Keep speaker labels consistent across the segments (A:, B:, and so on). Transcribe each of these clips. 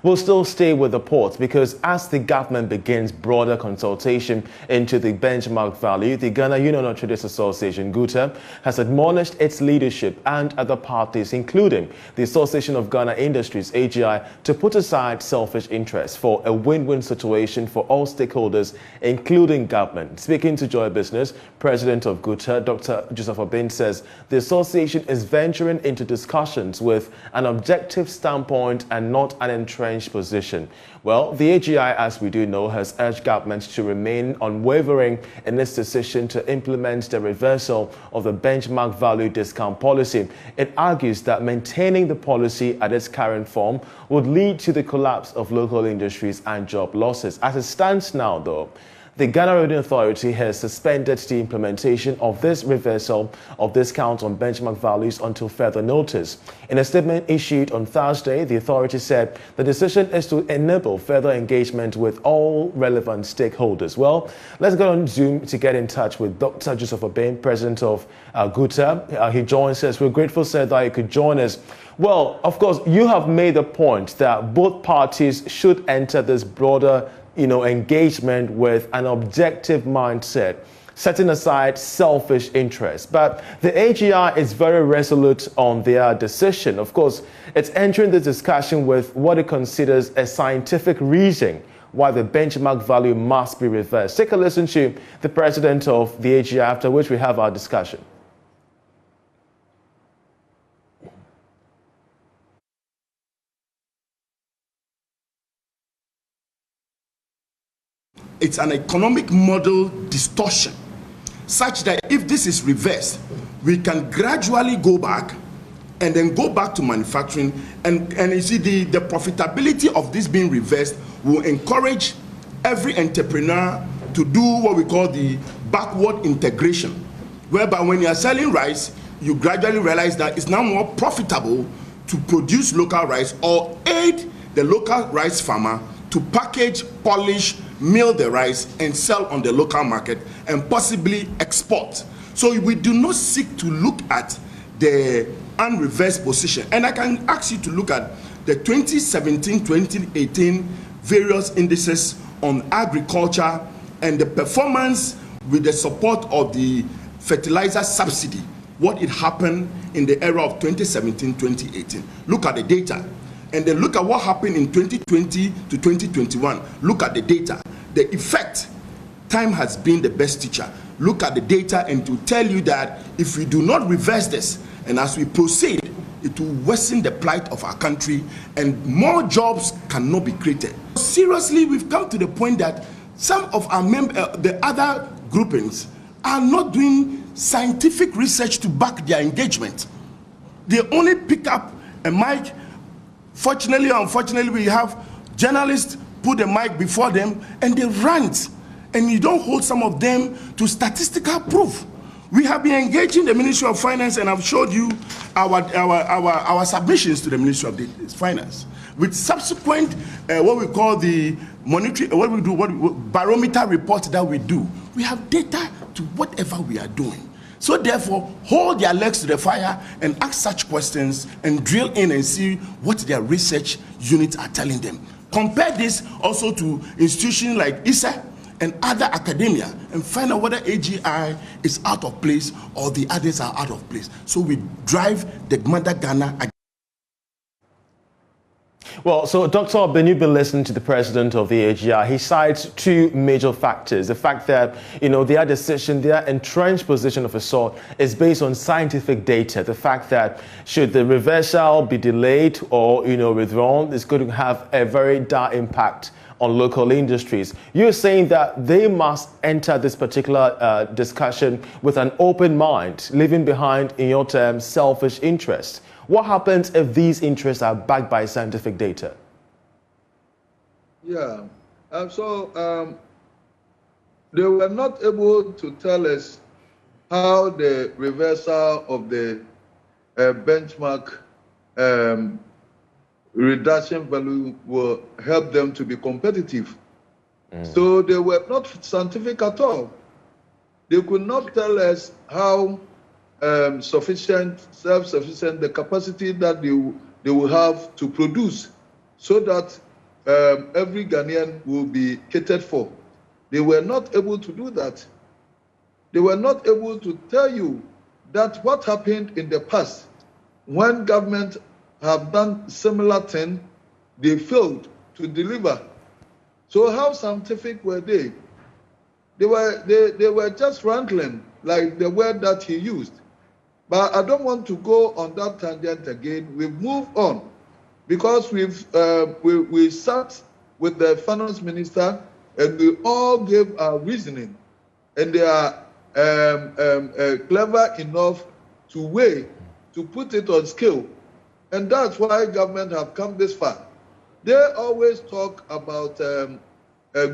A: we'll still stay with the ports because as the government begins broader consultation into the benchmark value, the Ghana Union of Traders Association, GUTA, has admonished its leadership and other parties, including the Association of Ghana Industries, AGI, to put aside selfish interests for a win-win situation for all stakeholders, including government. Speaking to Joy Business, President of GUTA, Dr. Joseph Obin, says the association is venturing into discussions with an objective standpoint and not an entrenched position. Well, the AGI, as we do know, has urged government to remain unwavering in its decision to implement the reversal of the benchmark value discount policy. It argues that maintaining the policy at its current form would lead to the collapse of local industries and job losses. As it stands now, though, the Ghana Revenue Authority has suspended the implementation of this reversal of discounts on benchmark values until further notice. In a statement issued on Thursday, the authority said the decision is to enable further engagement with all relevant stakeholders. Well, let's go on Zoom to get in touch with Dr. Joseph Obin, President of GUTA. He joins us. We're grateful, sir, that you could join us. Well, of course, you have made the point that both parties should enter this broader engagement with an objective mindset, setting aside selfish interests. But the AGI is very resolute on their decision. Of course, it's entering the discussion with what it considers a scientific reason why the benchmark value must be reversed. Take a listen to the president of the AGI, after which we have our discussion.
B: It's an economic model distortion such that if this is reversed, we can gradually go back and then go back to manufacturing. And you see, the profitability of this being reversed will encourage every entrepreneur to do what we call the backward integration, whereby when you are selling rice, you gradually realize that it's now more profitable to produce local rice or aid the local rice farmer to package, polish, mill the rice and sell on the local market and possibly export. So we do not seek to look at the unreversed position. And I can ask you to look at the 2017-2018 various indices on agriculture and the performance with the support of the fertilizer subsidy, what it happened in the era of 2017-2018. Look at the data. And then look at what happened in 2020 to 2021. Look at the data. The effect, time has been the best teacher. Look at the data and to tell you that if we do not reverse this, and as we proceed, it will worsen the plight of our country and more jobs cannot be created. Seriously, we've come to the point that some of our the other groupings are not doing scientific research to back their engagement. They only pick up a mic. Fortunately or unfortunately, we have journalists put the mic before them and they rant, and you don't hold some of them to statistical proof. We have been engaging the Ministry of Finance, and I've showed you our submissions to the Ministry of Finance with subsequent what we call the monetary barometer report that we do. We have data to whatever we are doing. So therefore, hold their legs to the fire and ask such questions and drill in and see what their research units are telling them. Compare this also to institutions like ISA and other academia and find out whether AGI is out of place or the others are out of place. So we drive the mother Ghana again.
A: Well, so Dr. Obin, you've been listening to the president of the AGI. He cites two major factors. The fact that, their decision, their entrenched position of a sort is based on scientific data. The fact that should the reversal be delayed or, withdrawn, it's going to have a very dire impact on local industries. You're saying that they must enter this particular discussion with an open mind, leaving behind, in your terms, selfish interests. What happens if these interests are backed by scientific data?
C: Yeah, they were not able to tell us how the reversal of the benchmark reduction value will help them to be competitive. So they were not scientific at all. They could not tell us how self-sufficient the capacity that they will have to produce, so that every Ghanaian will be catered for. They were not able to do that. They were not able to tell you that what happened in the past, when government have done similar thing, they failed to deliver. So how scientific were they? They were just rambling, like the word that he used. But I don't want to go on that tangent again. We've moved on because we sat with the finance minister and we all gave our reasoning, and they are clever enough to weigh, to put it on scale, and that's why government have come this far. They always talk about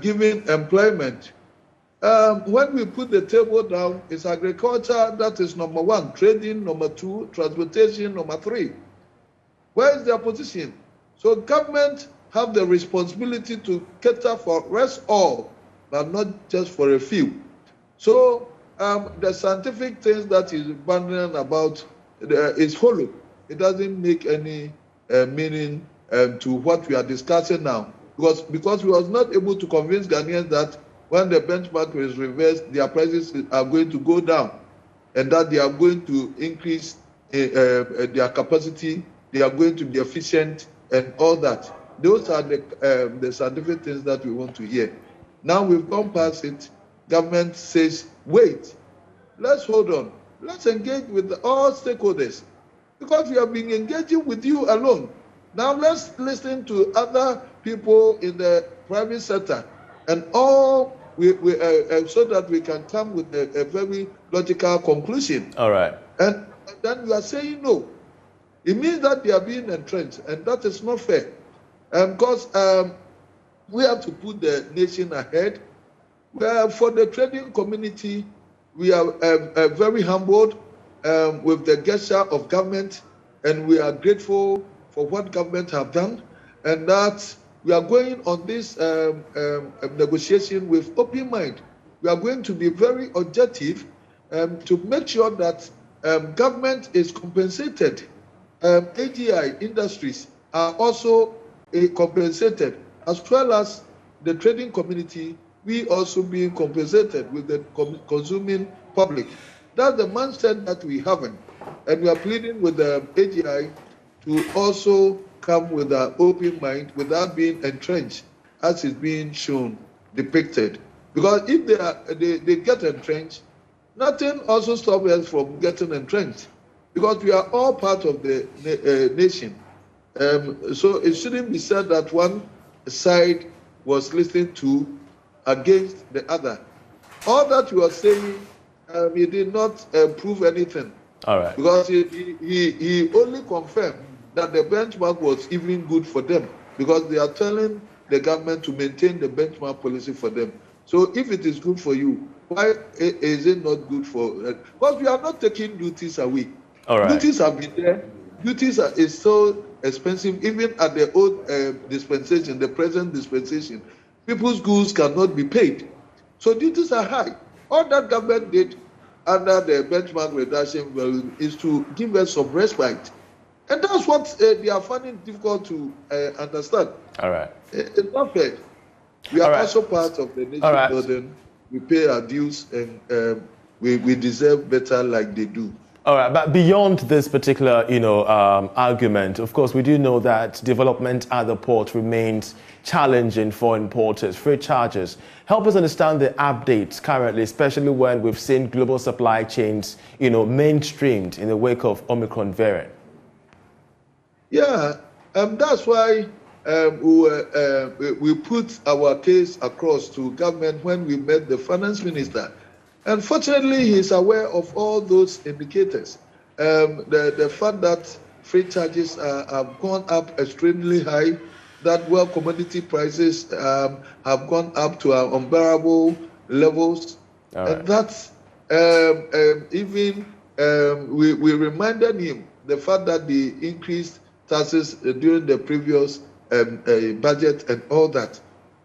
C: giving employment. When we put the table down, it's agriculture, that is number one, trading, number two, transportation, number three. Where is their position? So government have the responsibility to cater for us all, but not just for a few. So the scientific things that is bantering about is hollow. It doesn't make any meaning to what we are discussing now, because we was not able to convince Ghanaians that when the benchmark is reversed, their prices are going to go down, and that they are going to increase their capacity, they are going to be efficient, and all that. Those are the scientific things that we want to hear. Now we've gone past it. Government says, wait, let's hold on. Let's engage with all stakeholders, because we have been engaging with you alone. Now let's listen to other people in the private sector, and all so that we can come with a very logical conclusion.
A: All right.
C: And then you are saying no. It means that they are being entrenched, and that is not fair. Because we have to put the nation ahead. For the trading community, we are very humbled with the gesture of government, and we are grateful for what government have done, and that we are going on this negotiation with open mind. We are going to be very objective to make sure that government is compensated. AGI industries are also compensated, as well as the trading community. We also being compensated with the consuming public. That's the mindset that we haven't, and we are pleading with the AGI to also come with an open mind without being entrenched, as is being shown, depicted. Because if they get entrenched, nothing also stops us from getting entrenched, because we are all part of the nation. So it shouldn't be said that one side was listened to against the other. All that you are saying, he did not prove anything.
A: All right.
C: Because he only confirmed that the benchmark was even good for them, because they are telling the government to maintain the benchmark policy for them. So if it is good for you, why is it not good for? Because we are not taking duties away.
A: All right.
C: Duties have been there. Duties is so expensive, even at the old dispensation, the present dispensation. People's goods cannot be paid. So duties are high. All that government did under the benchmark reduction is to give us some respite. And that's what they are finding difficult to understand.
A: All right.
C: It's not fair. We are
A: right.
C: also part of the nation
A: right.
C: burden. We pay our dues, and we deserve better like they do.
A: All right, but beyond this particular, argument, of course, we do know that development at the port remains challenging for importers. Freight charges. Help us understand the updates currently, especially when we've seen global supply chains, mainstreamed in the wake of Omicron variant.
C: Yeah, that's why we put our case across to government when we met the finance minister. Unfortunately, he's aware of all those indicators. The fact that freight charges have gone up extremely high, that commodity prices have gone up to unbearable levels, and that's even we reminded him the fact that they increased taxes during the previous budget and all that.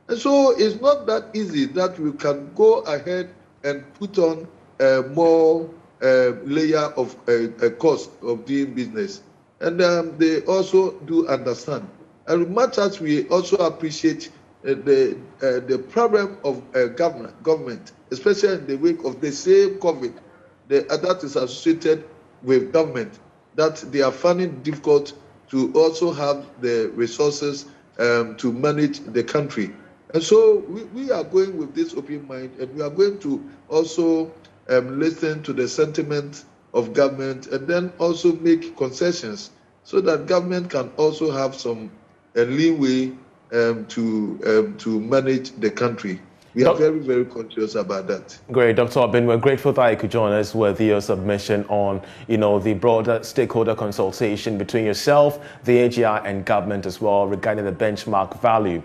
C: And so it's not that easy that we can go ahead and put on more layer of cost of doing business. And they also do understand. And much as we also appreciate the problem of government, especially in the wake of the same COVID that is associated with government, that they are finding it difficult to also have the resources to manage the country. And so we are going with this open mind, and we are going to also listen to the sentiment of government, and then also make concessions so that government can also have some leeway to manage the country. We are very, very conscious about that.
A: Great, Dr. Obin, we're grateful that you could join us with your submission on, the broader stakeholder consultation between yourself, the AGI, and government as well regarding the benchmark value.